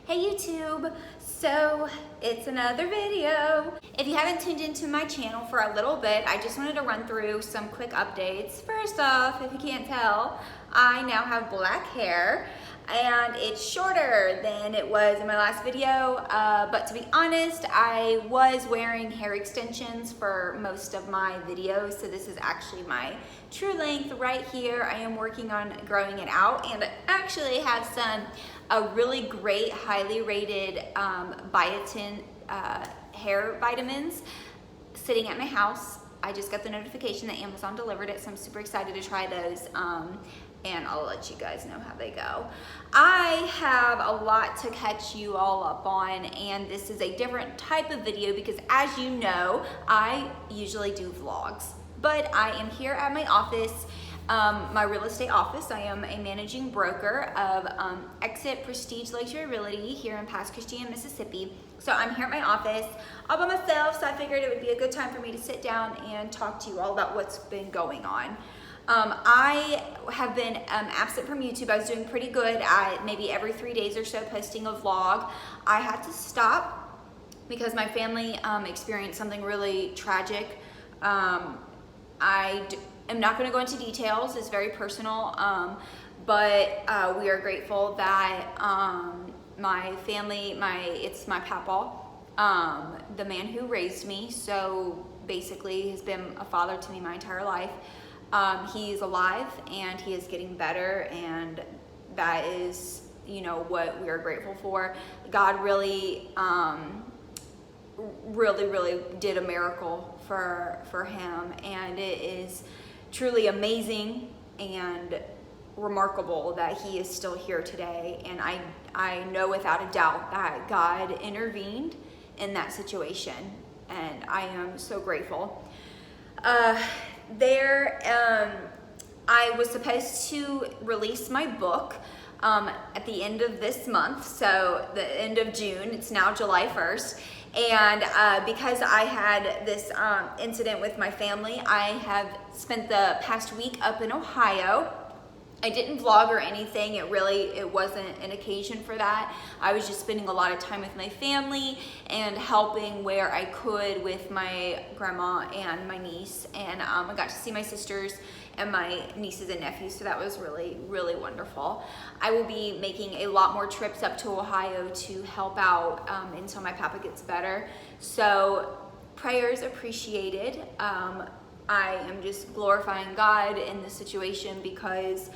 Hey YouTube, so it's another video. If you haven't tuned into my channel for a little bit, I just wanted to run through some quick updates. First off, if you can't tell, I now have black hair and it's shorter than it was in my last video, but to be honest, I was wearing hair extensions for most of my videos, so this is actually my true length right here. I am working on growing it out, and I actually have some really great, highly rated biotin hair vitamins sitting at my house. I just got the notification that Amazon delivered it, so I'm super excited to try those. And I'll let you guys know how they go. I have a lot to catch you all up on, and this is a different type of video because, as you know, I usually do vlogs, but I am here at my office, my real estate office. I am a managing broker of Exit Prestige Luxury Realty here in Pass Christian, Mississippi. So I'm here at my office all by myself, so I figured it would be a good time for me to sit down and talk to you all about what's been going on. I have been absent from YouTube. I was doing pretty good at maybe every 3 days or so posting a vlog. I had to stop because my family experienced something really tragic. I am not going to go into details. It's very personal, but we are grateful that my family, it's my papa, the man who raised me, so basically has been a father to me my entire life. He's alive and he is getting better, and that is, you know, what we are grateful for. God really, really did a miracle for him, and it is truly amazing and remarkable that he is still here today. And I know without a doubt that God intervened in that situation, and I am so grateful. I was supposed to release my book at the end of this month, so the end of June. It's now July 1st, and because I had this incident with my family, I have spent the past week up in Ohio. I didn't vlog or anything. It wasn't an occasion for that. I was just spending a lot of time with my family and helping where I could with my grandma and my niece. And I got to see my sisters and my nieces and nephews, so that was really, really wonderful. I will be making a lot more trips up to Ohio to help out until my papa gets better. So prayers appreciated. I am just glorifying God in this situation because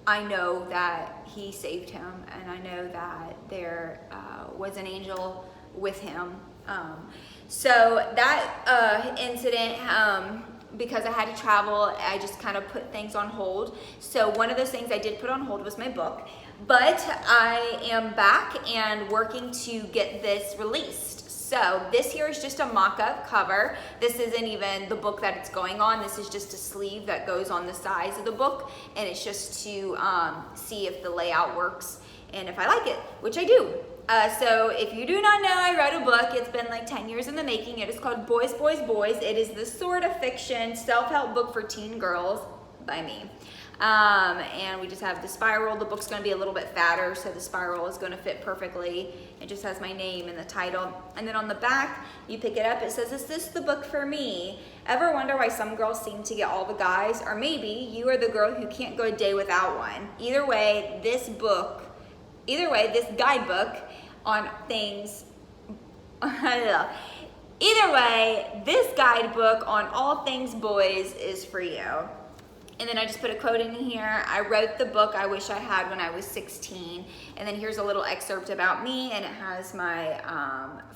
I know that he saved him, and I know that there was an angel with him. So that incident, because I had to travel, I just kind of put things on hold. So one of those things I did put on hold was my book, but I am back and working to get this released. So this here is just a mock-up cover. This isn't even the book that it's going on. This is just a sleeve that goes on the sides of the book, and it's just to see if the layout works and if I like it, which I do. So if you do not know, I wrote a book. It's been like 10 years in the making. It is called Boys, Boys, Boys. It is the sort of fiction self-help book for teen girls by me. And we just have the spiral. The book's going to be a little bit fatter, so the spiral is going to fit perfectly. It just has my name and the title. And then on the back, you pick it up, it says, "Is this the book for me? Ever wonder why some girls seem to get all the guys? Or maybe you are the girl who can't go a day without one." Either way, this guidebook on things, either way, this guidebook on all things boys is for you. And then I just put a quote in here. I wrote the book I wish I had when I was 16. And then here's a little excerpt about me, and it has my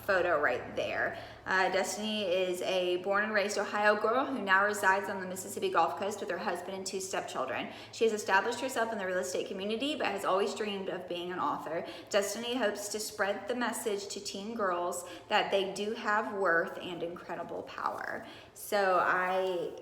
photo right there. Destiney is a born and raised Ohio girl who now resides on the Mississippi Gulf Coast with her husband and 2 stepchildren. She has established herself in the real estate community, but has always dreamed of being an author. Destiney hopes to spread the message to teen girls that they do have worth and incredible power. So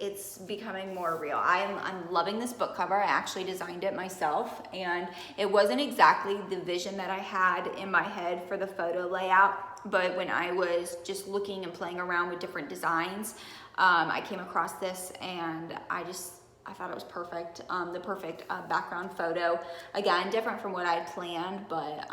it's becoming more real. I'm loving this book cover. I actually designed it myself, and it wasn't exactly the vision that I had in my head for the photo layout, but when I was just looking and playing around with different designs, I came across this, and I thought it was perfect. The perfect background photo. Again, different from what I planned, but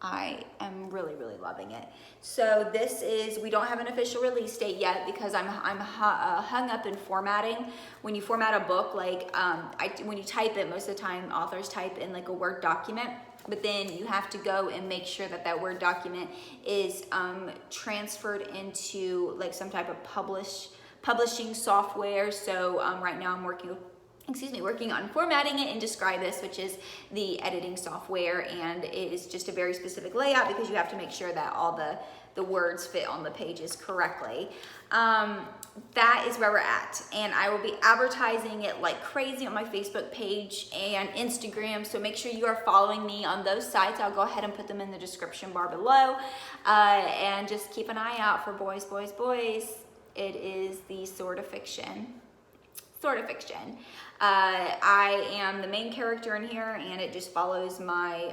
I am really, really loving it. So this is, we don't have an official release date yet because I'm hung up in formatting. When you format a book, like when you type it, most of the time authors type in like a Word document, but then you have to go and make sure that that Word document is transferred into like some type of publishing software. So right now I'm working on formatting it in Describus, which is the editing software, and it is just a very specific layout because you have to make sure that all the words fit on the pages correctly. That is where we're at, and I will be advertising it like crazy on my Facebook page and Instagram, so make sure you are following me on those sites. I'll go ahead and put them in the description bar below, and just keep an eye out for Boys, Boys, Boys. It is the sort of fiction. I am the main character in here, and it just follows my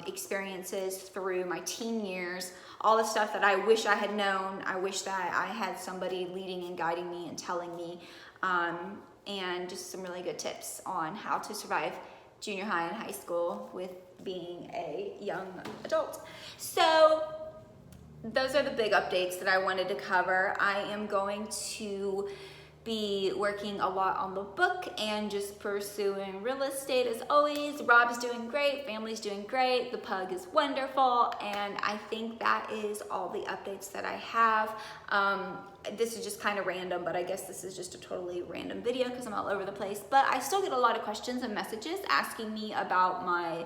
experiences through my teen years, all the stuff that I wish I had known. I wish that I had somebody leading and guiding me and telling me, and just some really good tips on how to survive junior high and high school with being a young adult. So those are the big updates that I wanted to cover. I am going to be working a lot on the book and just pursuing real estate as always. Rob's doing great, family's doing great, the pug is wonderful, and I think that is all the updates that I have. This is just kind of random, but I guess this is just a totally random video because I'm all over the place, but I still get a lot of questions and messages asking me about my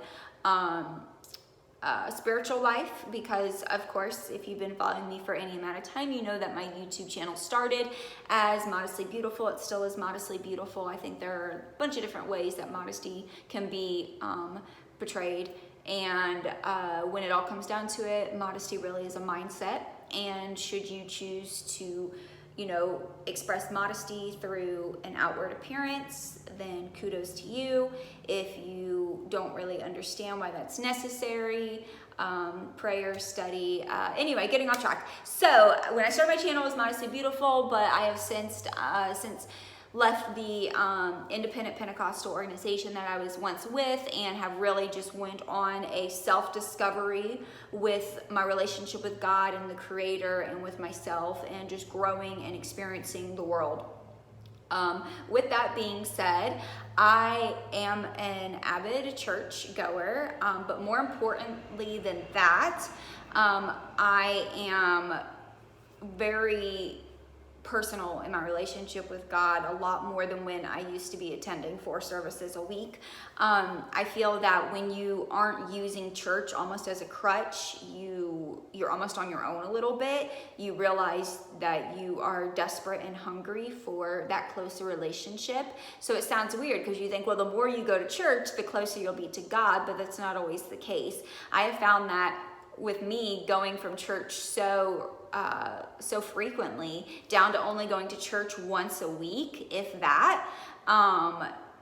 spiritual life, because of course, if you've been following me for any amount of time, you know that my YouTube channel started as Modestly Beautiful. It still is Modestly Beautiful. I think there are a bunch of different ways that modesty can be portrayed, and when it all comes down to it, modesty really is a mindset, and should you choose to express modesty through an outward appearance, then kudos to you. If you don't really understand why that's necessary, prayer, study, anyway, getting off track. So when I started my channel, it was Modestly Beautiful, but I have since left the independent Pentecostal organization that I was once with, and have really just went on a self-discovery with my relationship with God and the Creator and with myself, and just growing and experiencing the world. With that being said, I am an avid church goer, but more importantly than that, I am very personal in my relationship with God, a lot more than when I used to be attending 4 services a week. I feel that when you aren't using church almost as a crutch, you're almost on your own a little bit. You realize that you are desperate and hungry for that closer relationship. So it sounds weird because you think, well, the more you go to church, the closer you'll be to God, but that's not always the case. I have found that with me going from church so frequently down to only going to church once a week, if that,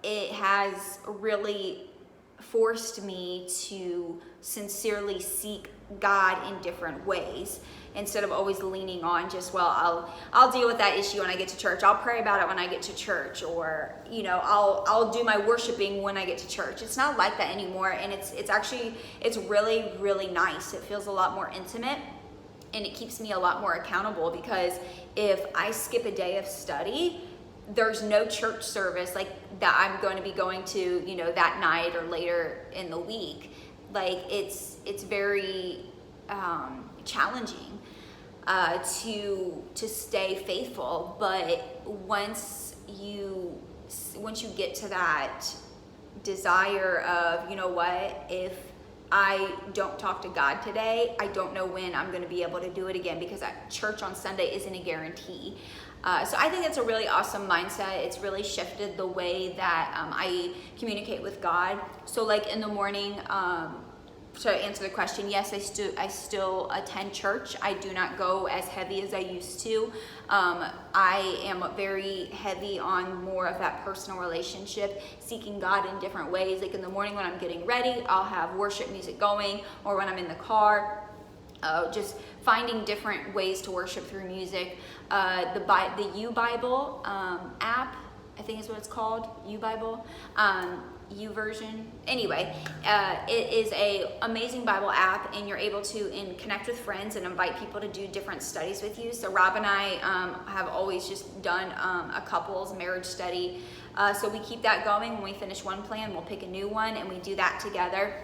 it has really forced me to sincerely seek God in different ways, instead of always leaning on just, well, I'll deal with that issue when I get to church. I'll pray about it when I get to church, or I'll do my worshiping when I get to church. It's not like that anymore, and it's really, really nice. It feels a lot more intimate, and it keeps me a lot more accountable, because if I skip a day of study, there's no church service like that I'm going to be going to, that night or later in the week. Like it's very challenging to stay faithful, but once you get to that desire of, if I don't talk to God today, I don't know when I'm going to be able to do it again, because church on Sunday isn't a guarantee. So I think that's a really awesome mindset. It's really shifted the way that I communicate with God. So like in the morning, to answer the question, yes, I still attend church. I do not go as heavy as I used to. I am very heavy on more of that personal relationship, seeking God in different ways. Like in the morning when I'm getting ready, I'll have worship music going, or when I'm in the car, just finding different ways to worship through music. The U Bible app, I think is what it's called, U Bible. YouVersion. Anyway, it is a amazing Bible app, and you're able to connect with friends and invite people to do different studies with you. So Rob and I have always just done a couples marriage study. So we keep that going. When we finish one plan, we'll pick a new one, and we do that together.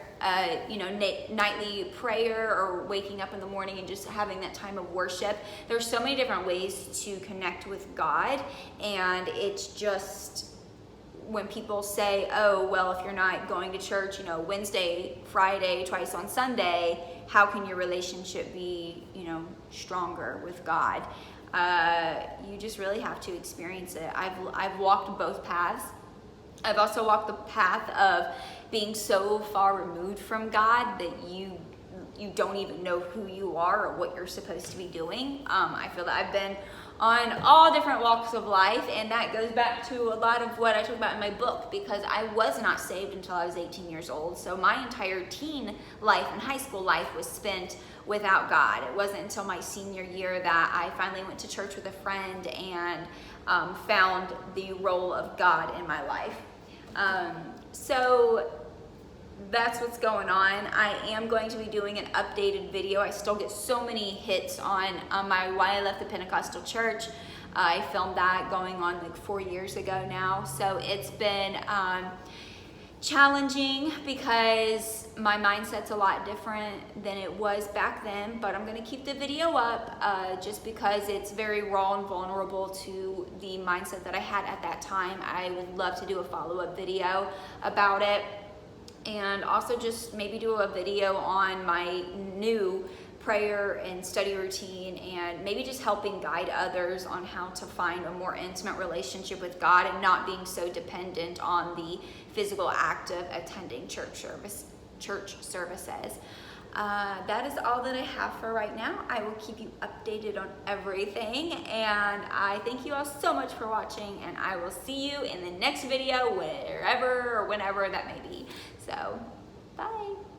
Nightly prayer, or waking up in the morning and just having that time of worship. There's so many different ways to connect with God, and it's just, when people say, oh, well, if you're not going to church, Wednesday, Friday, twice on Sunday, how can your relationship be, stronger with God? You just really have to experience it. I've walked both paths. I've also walked the path of being so far removed from God that you don't even know who you are or what you're supposed to be doing. I feel that I've been on all different walks of life, and that goes back to a lot of what I talk about in my book, because I was not saved until I was 18 years old. So my entire teen life and high school life was spent without God. It wasn't until my senior year that I finally went to church with a friend and found the role of God in my life. So that's what's going on. I am going to be doing an updated video. I still get so many hits on my Why I Left the Pentecostal Church. I filmed that going on like 4 years ago now. So it's been challenging because my mindset's a lot different than it was back then, but I'm going to keep the video up just because it's very raw and vulnerable to the mindset that I had at that time. I would love to do a follow-up video about it, and also just maybe do a video on my new prayer and study routine, and maybe just helping guide others on how to find a more intimate relationship with God and not being so dependent on the physical act of attending church services. That is all that I have for right now. I will keep you updated on everything, and I thank you all so much for watching, and I will see you in the next video, wherever or whenever that may be. So, bye.